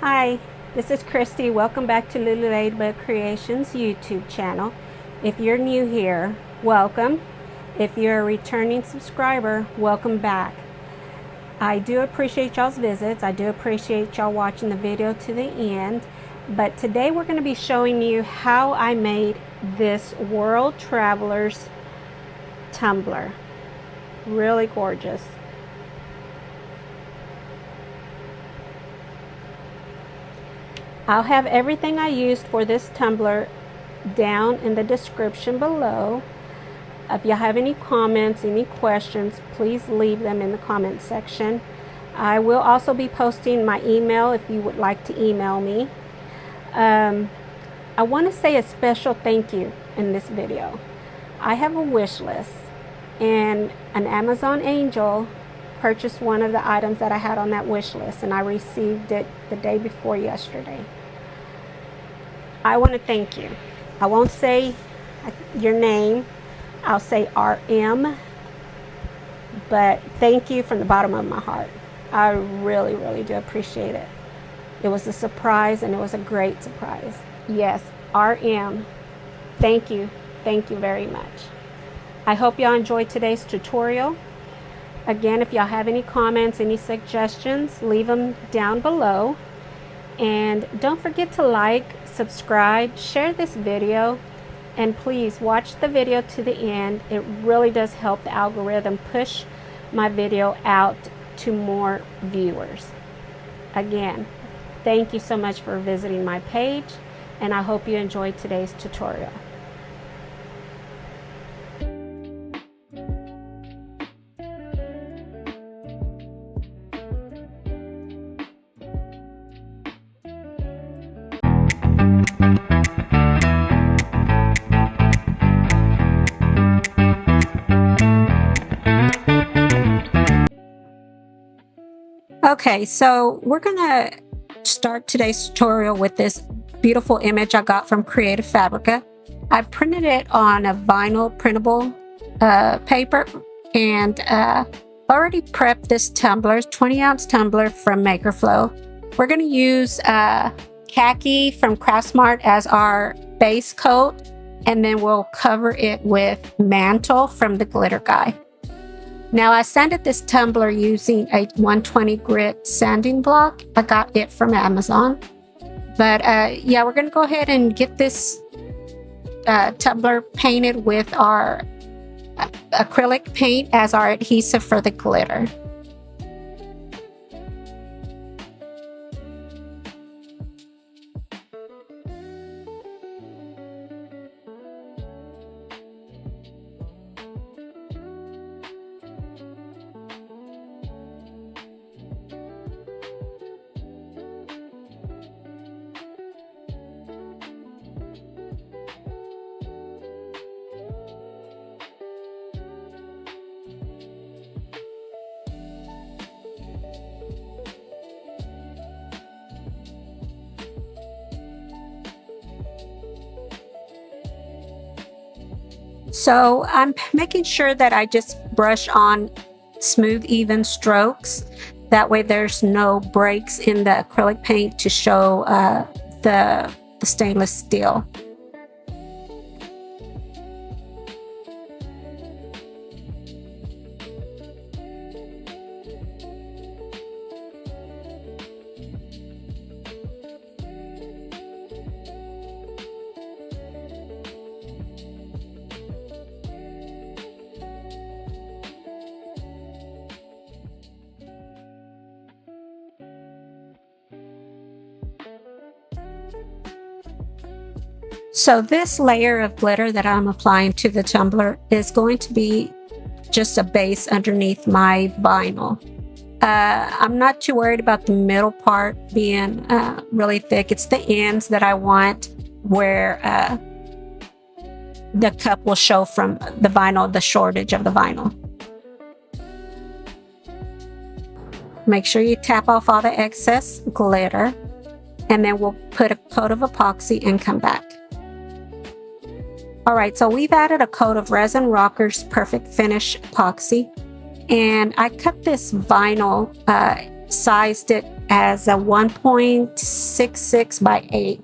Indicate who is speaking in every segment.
Speaker 1: Hi, this is Christy. Welcome back to Lulu Ladybug Creations YouTube channel. If you're new here, welcome. If you're a returning subscriber, welcome back. I do appreciate y'all's visits. I do appreciate y'all watching the video to the end. But today we're going to be showing you how I made this World Travelers tumbler. Really gorgeous. I'll have everything I used for this tumbler down in the description below. If y'all have any comments, any questions, please leave them in the comment section. I will also be posting my email if you would like to email me. I want to say a special thank you in this video. I have a wish list, and an Amazon angel purchased one of the items that I had on that wish list, and I received it the day before yesterday. I want to thank you. I won't say your name. I'll say RM, but thank you from the bottom of my heart. I really, really do appreciate it. It was a surprise, and it was a great surprise. Yes, RM, thank you. Thank you very much. I hope y'all enjoyed today's tutorial. Again, if y'all have any comments, any suggestions, leave them down below. And don't forget to like, subscribe, share this video, and please watch the video to the end. It really does help the algorithm push my video out to more viewers. Again, thank you so much for visiting my page, and I hope you enjoyed today's tutorial. Okay, so we're gonna start today's tutorial with this beautiful image I got from Creative Fabrica. I printed it on a vinyl printable paper, and already prepped this tumbler, 20-ounce tumbler from Makerflo. We're gonna use Khaki from Craftsmart as our base coat, and then we'll cover it with Mantle from the Glitter Guy. Now, I sanded this tumbler using a 120 grit sanding block. I got it from Amazon. But yeah, we're going to go ahead and get this tumbler painted with our acrylic paint as our adhesive for the glitter. So I'm making sure that I just brush on smooth, even strokes. That way there's no breaks in the acrylic paint to show the stainless steel. So this layer of glitter that I'm applying to the tumbler is going to be just a base underneath my vinyl. I'm not too worried about the middle part being really thick. It's the ends that I want where the cup will show from the vinyl, the shortage of the vinyl. Make sure you tap off all the excess glitter, and then we'll put a coat of epoxy and come back. All right, so we've added a coat of Resin Rockers Perfect Finish epoxy, and I cut this vinyl sized it as a 1.66 by 8.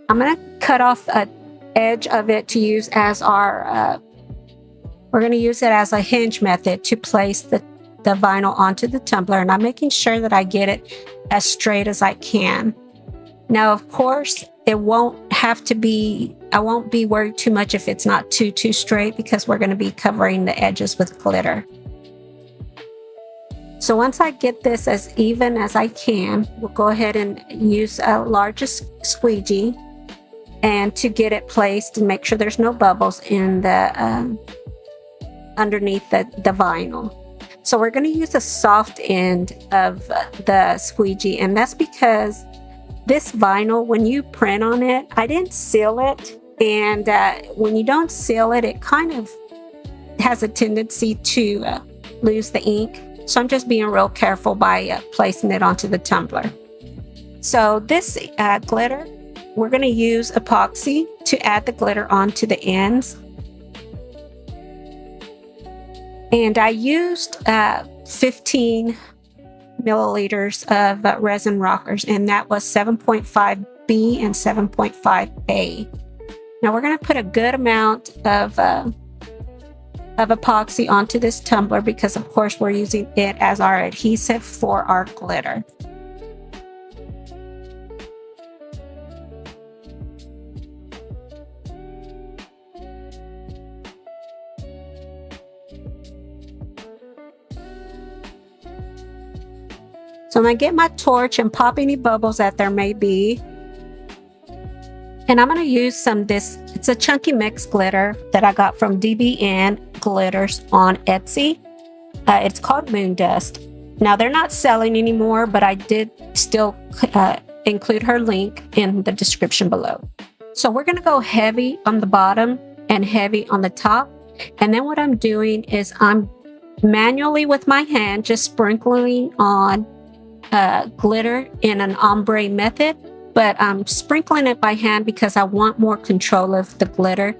Speaker 1: I'm going to cut off an edge of it to use as our, we're going to use it as a hinge method to place the vinyl onto the tumbler. And I'm making sure that I get it as straight as I can. Now, of course, it won't have to be, I won't be worried too much if it's not too straight, because we're going to be covering the edges with glitter. So once I get this as even as I can, we'll go ahead and use a largest squeegee and to get it placed and make sure there's no bubbles in the underneath the vinyl. So we're going to use the soft end of the squeegee, and that's because this vinyl, when you print on it, I didn't seal it, and when you don't seal it, it kind of has a tendency to lose the ink. So I'm just being real careful by placing it onto the tumbler. So this glitter, we're going to use epoxy to add the glitter onto the ends. And I used 15 milliliters of Resin Rockers, and that was 7.5B and 7.5A. Now we're going to put a good amount of epoxy onto this tumbler because, of course, we're using it as our adhesive for our glitter. So I'm going to get my torch and pop any bubbles that there may be. And I'm going to use some it's a chunky mix glitter that I got from DBN Glitters on Etsy. It's called Moondust. Now they're not selling anymore, but I did still include her link in the description below. So we're going to go heavy on the bottom and heavy on the top. And then what I'm doing is I'm manually with my hand just sprinkling on glitter in an ombre method, but I'm sprinkling it by hand because I want more control of the glitter.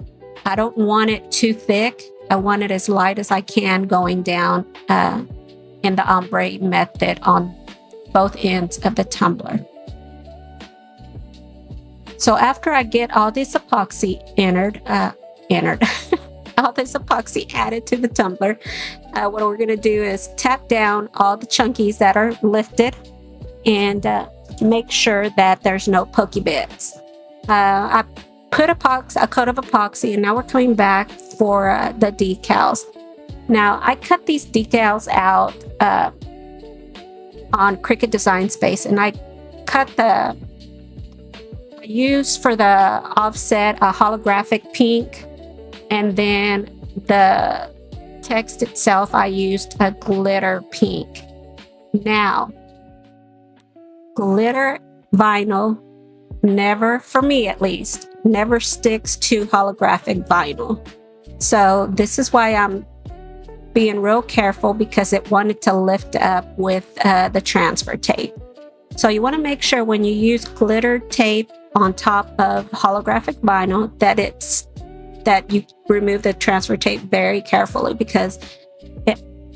Speaker 1: I don't want it too thick. I want it as light as I can going down in the ombre method on both ends of the tumbler. So after I get all this epoxy all this epoxy added to the tumbler, what we're going to do is tap down all the chunkies that are lifted and make sure that there's no pokey bits. I put a coat of epoxy, and now we're coming back for the decals. Now I cut these decals out on Cricut Design Space, and I used for the offset a holographic pink, and then the text itself I used a glitter pink. Now, glitter vinyl never, for me at least, never sticks to holographic vinyl. So this is why I'm being real careful, because it wanted to lift up with the transfer tape. So you want to make sure when you use glitter tape on top of holographic vinyl that you remove the transfer tape very carefully, because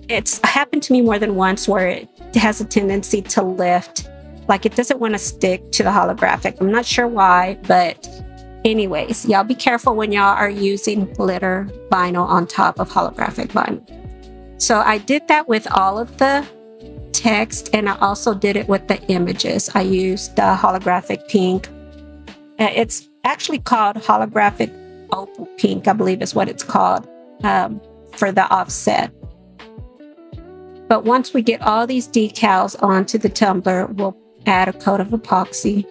Speaker 1: it's happened to me more than once where it has a tendency to lift, like it doesn't want to stick to the holographic. I'm not sure why, but anyways, y'all be careful when y'all are using glitter vinyl on top of holographic vinyl. So I did that with all of the text, and I also did it with the images. I used the holographic pink. It's actually called holographic opal pink, I believe is what it's called, for the offset. But once we get all these decals onto the tumbler, we'll add a coat of epoxy.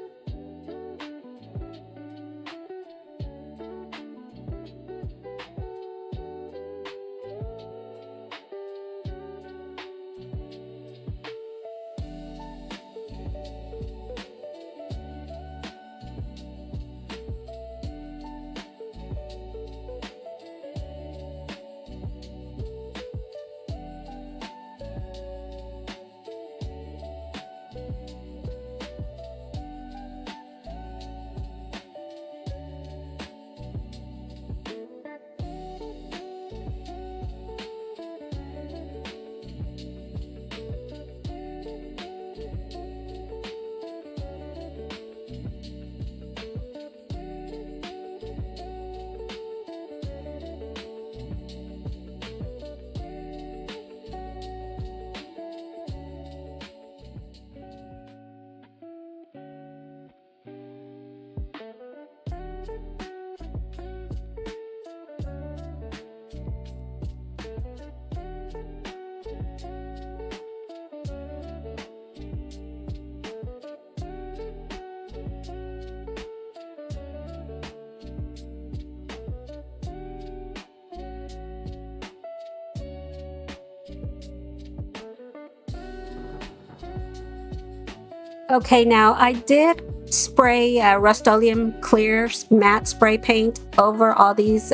Speaker 1: Okay, now I did spray Rust-Oleum Clear matte spray paint over all these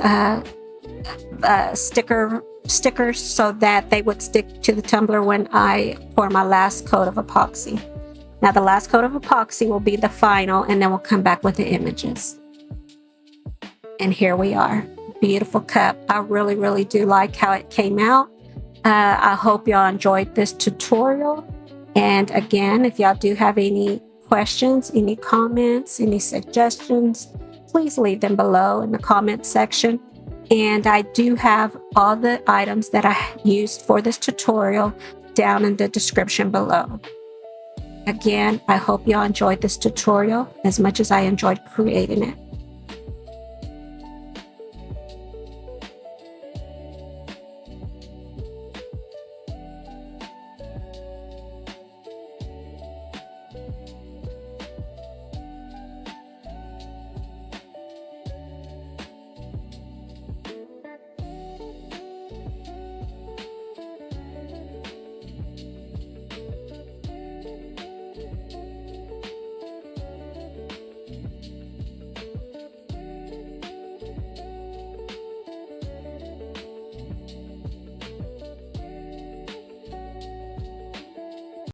Speaker 1: stickers so that they would stick to the tumbler when I pour my last coat of epoxy. Now the last coat of epoxy will be the final, and then we'll come back with the images. And here we are. Beautiful cup. I really do like how it came out. I hope y'all enjoyed this tutorial. And again, if y'all do have any questions, any comments, any suggestions, please leave them below in the comment section. And I do have all the items that I used for this tutorial down in the description below. Again, I hope y'all enjoyed this tutorial as much as I enjoyed creating it.